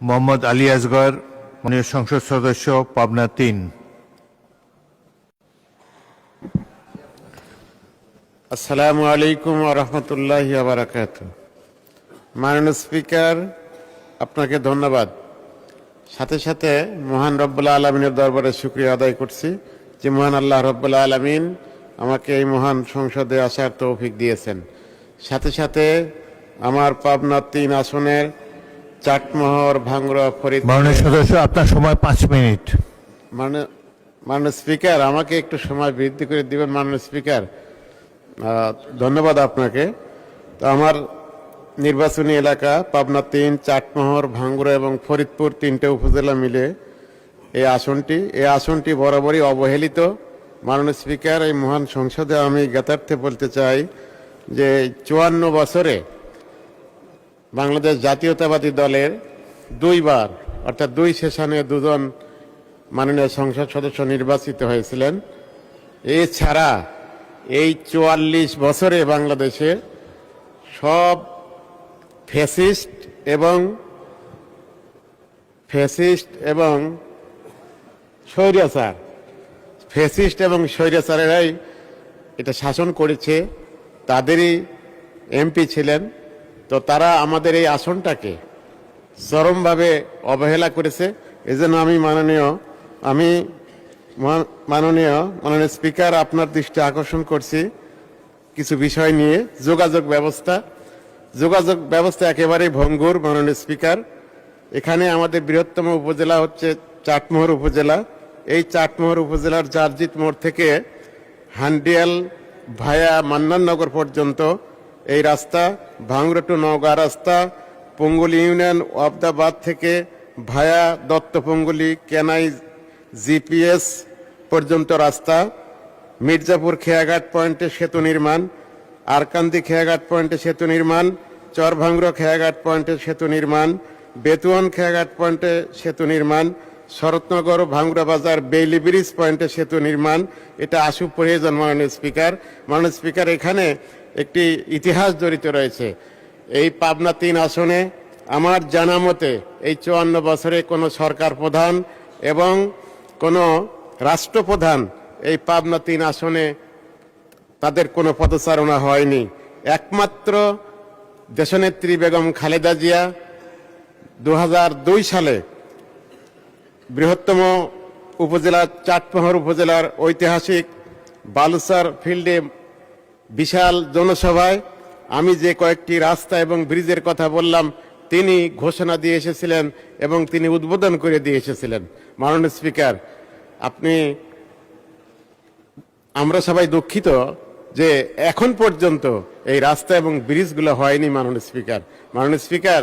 মোহাম্মদ আলী আসগর, মাননীয় সংসদ সদস্য, পাবনা ৩। আসসালামু আলাইকুম ওয়া রাহমাতুল্লাহি ওয়া বারাকাতুহু। মাননীয় স্পিকার, আপনাকে ধন্যবাদ। সাথে সাথে মহান রব্বুল আলামিনের দরবারে শুকরিয়া আদায় করছি যে মহান আল্লাহ রব্বুল আলামিন আমাকে এই মহান সংসদে আসার তৌফিক দিয়েছেন। সাথে সাথে আমার পাবনা ৩ আসনের চাটমোহর, ভাঙ্গুড়া, ফরিদপুর। মাননীয় সদস্য, আপনার সময় ৫ মিনিট। মাননীয় স্পিকার, আমাকে একটু সময় বৃদ্ধি করে দিবেন। মাননীয় স্পিকার, ধন্যবাদ আপনাকে। তো আমার নির্বাচনী এলাকা পাবনা ৩, চাটমোহর, ভাঙ্গুড়া এবং ফরিদপুর ৩টে উপজেলা মিলে এই আসনটি বরাবরই অবহেলিত। মাননীয় স্পিকার, এই মহান সংসদে আমি জ্ঞাতার্থে বলতে চাই যে ৫৪ বছরে বাংলাদেশ জাতীয়তাবাদী দলের দুইবার, অর্থাৎ ২ সেশনে ২জন মাননীয় সংসদ সদস্য নির্বাচিত হয়েছিলেন। এছাড়া এই ৪৪ বছরে বাংলাদেশে সব ফ্যাসিস্ট এবং স্বৈরাচারেরাই এটা শাসন করেছে, তাদেরই এমপি ছিলেন। তো তারা আমাদের এই আসনটাকে চরমভাবে অবহেলা করেছে। এজন্য আমি মাননীয় স্পিকার, আপনার দৃষ্টি আকর্ষণ করছি কিছু বিষয় নিয়ে। যোগাযোগ ব্যবস্থা একেবারেই ভঙ্গুর। মাননীয় স্পিকার, এখানে আমাদের বৃহত্তম উপজেলা হচ্ছে চাটমোহর উপজেলা। এই চাটমোহর উপজেলার জারজিত মোড় থেকে হান্ডিয়াল ভায়া মান্নাননগর পর্যন্ত এই রাস্তা, ভাঙ্গুড়া টু নওগাঁ রাস্তা, পঙ্গুলি ইউনিয়ন ওয়াবদাবাদ থেকে ভায়া দত্তপঙ্গুলি কেনাই জিপিএস পর্যন্ত রাস্তা, মির্জাপুর খেয়াঘাট পয়েন্টে সেতু নির্মাণ, আরকান্দি খেয়াঘাট পয়েন্টে সেতু নির্মাণ, চরভাঙ্গুড়া খেয়াঘাট পয়েন্টে সেতু নির্মাণ, বেতুয়ান খেয়াঘাট পয়েন্টে সেতু নির্মাণ, শরৎনগর ভাঙ্গুড়া বাজার বেইলি ব্রিজ পয়েন্টে সেতু নির্মাণ। এটা আশু প্রয়োজন। মাননীয় স্পিকার, এখানে একটি ইতিহাস জড়িত রয়েছে। এই পাবনা ৩ আসনে আমার জানা মতে এই ৫৪ বছরে কোনো সরকার প্রধান এবং কোনো রাষ্ট্রপ্রধান এই পাবনা ৩ আসনে তাদের কোনো পদচারণা হয়নি। একমাত্র দেশনেত্রী বেগম খালেদা জিয়া ২০০২ সালে বৃহত্তম উপজেলা চাটমোহর উপজেলার ঐতিহাসিক বালুচার ফিল্ডে বিশাল জনসভায় আমি যে কয়েকটি রাস্তা এবং ব্রিজের কথা বললাম, তিনি ঘোষণা দিয়ে এসেছিলেন এবং তিনি উদ্বোধন করে দিয়ে এসেছিলেন। মাননীয় স্পিকার, আমরা সবাই দুঃখিত যে এখন পর্যন্ত এই রাস্তা এবং ব্রিজগুলো হয়নি। মাননীয় স্পিকার,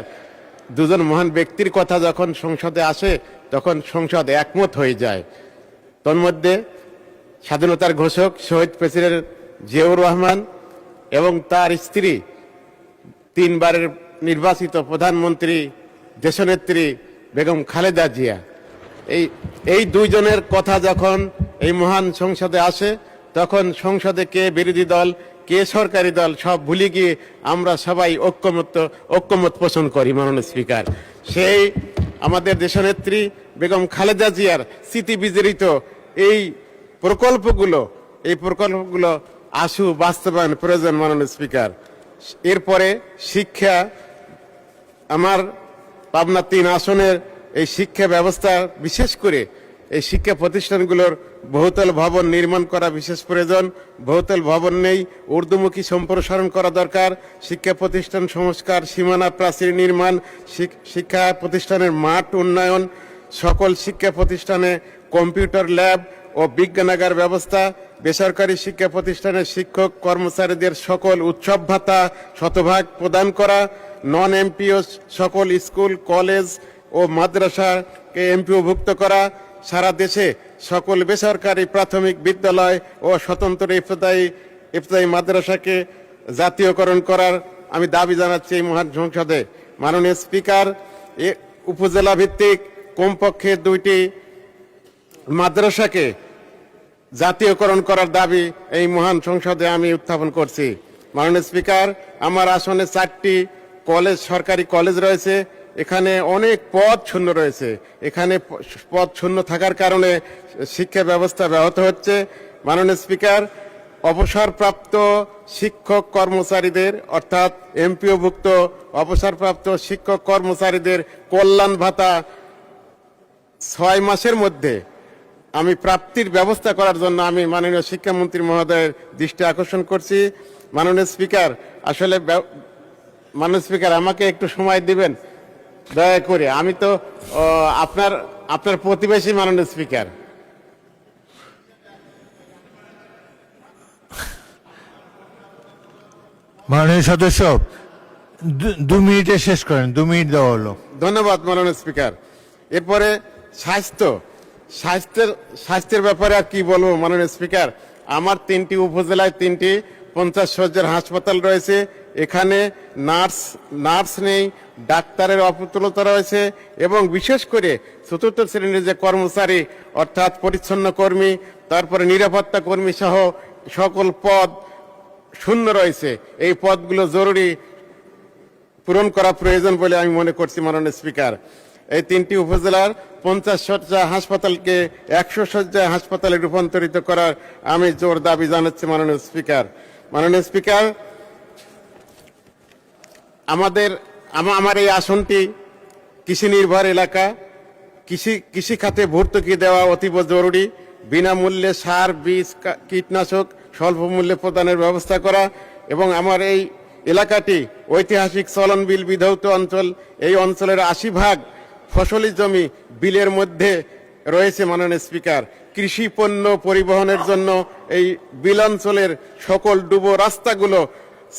দুজন মহান ব্যক্তির কথা যখন সংসদে আসে তখন সংসদ একমত হয়ে যায়। তন্মধ্যে স্বাধীনতার ঘোষক শহীদ প্রেসিডেন্ট জিয়াউর রহমান এবং তার স্ত্রী ৩ বারের নির্বাচিত প্রধানমন্ত্রী দেশনেত্রী বেগম খালেদা জিয়া, এই দুইজনের কথা যখন এই মহান সংসদে আসে তখন সংসদে কে বিরোধী দল কে সরকারি দল সব ভুলে গিয়ে আমরা সবাই ঐক্যমত পোষণ করি। মাননীয় স্পিকার, সেই আমাদের দেশনেত্রী বেগম খালেদা জিয়ার স্মৃতি বিজড়িত এই প্রকল্পগুলো আশু বাস্তবায়ন প্রয়োজন। মাননীয় স্পিকার, এরপরে শিক্ষা, আমার পাবনা ৩ আসনের এই শিক্ষা ব্যবস্থা, বিশেষ করে এই শিক্ষা প্রতিষ্ঠানগুলোর বহুতল ভবন নির্মাণ করা বিশেষ প্রয়োজন। বহুতল ভবন নেই, উর্দুমুখী সম্প্রসারণ করা দরকার। শিক্ষা প্রতিষ্ঠান সংস্কার, সীমানা প্রাচীর নির্মাণ, শিক্ষা প্রতিষ্ঠানের মাঠ উন্নয়ন, সকল শিক্ষা প্রতিষ্ঠানে কম্পিউটার ল্যাব ও বিজ্ঞানাগার ব্যবস্থা, বেসরকারি শিক্ষা প্রতিষ্ঠানের শিক্ষক কর্মচারীদের সকল উৎসব ভাতা শতভাগ প্রদান করা, নন এমপিও সকল স্কুল, কলেজ ও মাদ্রাসাকে এমপিওভুক্ত করা, সারা দেশে সকল বেসরকারি প্রাথমিক বিদ্যালয় ও স্বতন্ত্র ইফতাই মাদ্রাসাকে জাতীয়করণ করার আমি দাবি জানাচ্ছি এই মহান সংসদে। মাননীয় স্পিকার, উপজেলা ভিত্তিক কমপক্ষে 2টি মাদ্রাসাকে জাতীয়করণ করার দাবি এই মহান সংসদে আমি উত্থাপন করছি। মাননীয় স্পিকার, আমার আসনে 4টি সরকারি কলেজ রয়েছে এখানে অনেক পদ শূন্য রয়েছে। এখানে পদ শূন্য থাকার কারণে শিক্ষা ব্যবস্থা ব্যাহত হচ্ছে। মাননীয় স্পিকার, অবসরপ্রাপ্ত শিক্ষক কর্মচারীদের অর্থাৎ এমপিওভুক্ত অবসরপ্রাপ্ত শিক্ষক কর্মচারীদের কল্যাণ ভাতা 6 মাসের মধ্যে আমি প্রাপ্তির ব্যবস্থা করার জন্য আমি মাননীয় শিক্ষামন্ত্রী মহোদয়ের দৃষ্টি আকর্ষণ করছি। মাননীয় স্পিকার, আসলে মাননীয় স্পিকার আমাকে একটু সময় দিবেন দয়া করে। আমি তো আপনার প্রতিবেশী মাননীয় স্পিকার। মাননীয় সদস্য 2 মিনিটে শেষ করেন, 2 মিনিট দেওয়া হলো। ধন্যবাদ মাননীয় স্পিকার। এরপরে স্বাস্থ্যের ব্যাপারে আর কি বলবো মাননীয় স্পিকার। আমার 3টি উপজেলায় 3টি 50 শয্যার হাসপাতাল রয়েছে। এখানে নার্স নেই, ডাক্তারের অপ্রতুলতা রয়েছে এবং বিশেষ করে চতুর্থ শ্রেণীর যে কর্মচারী অর্থাৎ পরিচ্ছন্ন কর্মী, তারপরে নিরাপত্তা কর্মী সহ সকল পদ শূন্য রয়েছে। এই পদগুলো জরুরি পূরণ করা প্রয়োজন বলে আমি মনে করছি মাননীয় স্পিকার। এই 3টি উপজেলার 50 শয্যা হাসপাতালকে 100 শয্যা হাসপাতালে রূপান্তরিত করার আমি জোর দাবি জানাচ্ছি মাননীয় স্পিকার। মাননীয় স্পিকার, আমার এই আসনটি কৃষি নির্ভর এলাকা। কৃষি খাতে ভর্তুকি দেওয়া অতীব জরুরি। বিনামূল্যে সার, বীজ, কীটনাশক স্বল্প মূল্যে প্রদানের ব্যবস্থা করা এবং আমার এই এলাকাটি ঐতিহাসিক চলন বিল বিধৌত অঞ্চল। এই অঞ্চলের 80% ফসলি জমি বিলের মধ্যে রয়েছে মাননীয় স্পিকার। কৃষি পণ্য পরিবহনের জন্য এই বিল অঞ্চলের সকল ডুবো রাস্তাগুলো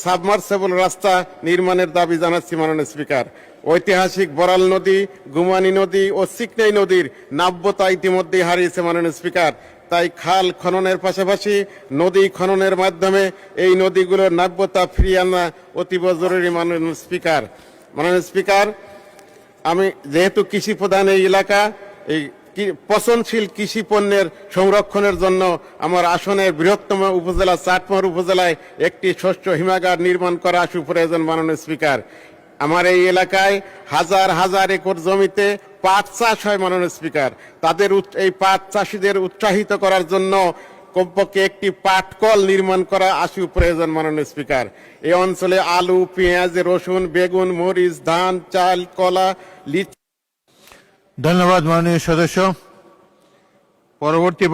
সাবমার্সেবল রাস্তা নির্মাণের দাবি জানাচ্ছি মাননীয় স্পিকার। ঐতিহাসিক বরাল নদী, গুমানী নদী ও সিকনাই নদীর নাব্যতা ইতিমধ্যেই হারিয়েছে মাননীয় স্পিকার। তাই খাল খননের পাশাপাশি নদী খননের মাধ্যমে এই নদীগুলোর নাব্যতা ফিরিয়ে আনা অতীব জরুরি মাননীয় স্পিকার। মাননীয় স্পিকার, আমি যেহেতু কৃষি প্রধান এই এলাকা, এই পচনশীল কৃষি পণ্যের সংরক্ষণের জন্য আমার আসনের বৃহত্তম উপজেলা চাটমোহর উপজেলায় একটি শস্য হিমাগার নির্মাণ করা সুপ্রয়োজন মাননীয় স্পিকার। আমার এই এলাকায় হাজার হাজার একর জমিতে পাট চাষ হয় মাননীয় স্পিকার। তাদের এই পাট চাষিদের উৎসাহিত করার জন্য কমপক্ষে একটি পাট কল নির্মাণ করা প্রয়োজন মাননীয় স্পিকার। এই অঞ্চলে আলু, পেঁয়াজ, রসুন, বেগুন, মরিচ, ধান, চাল, কলা, লিচু। ধন্যবাদ মাননীয় সদস্য। পরবর্তী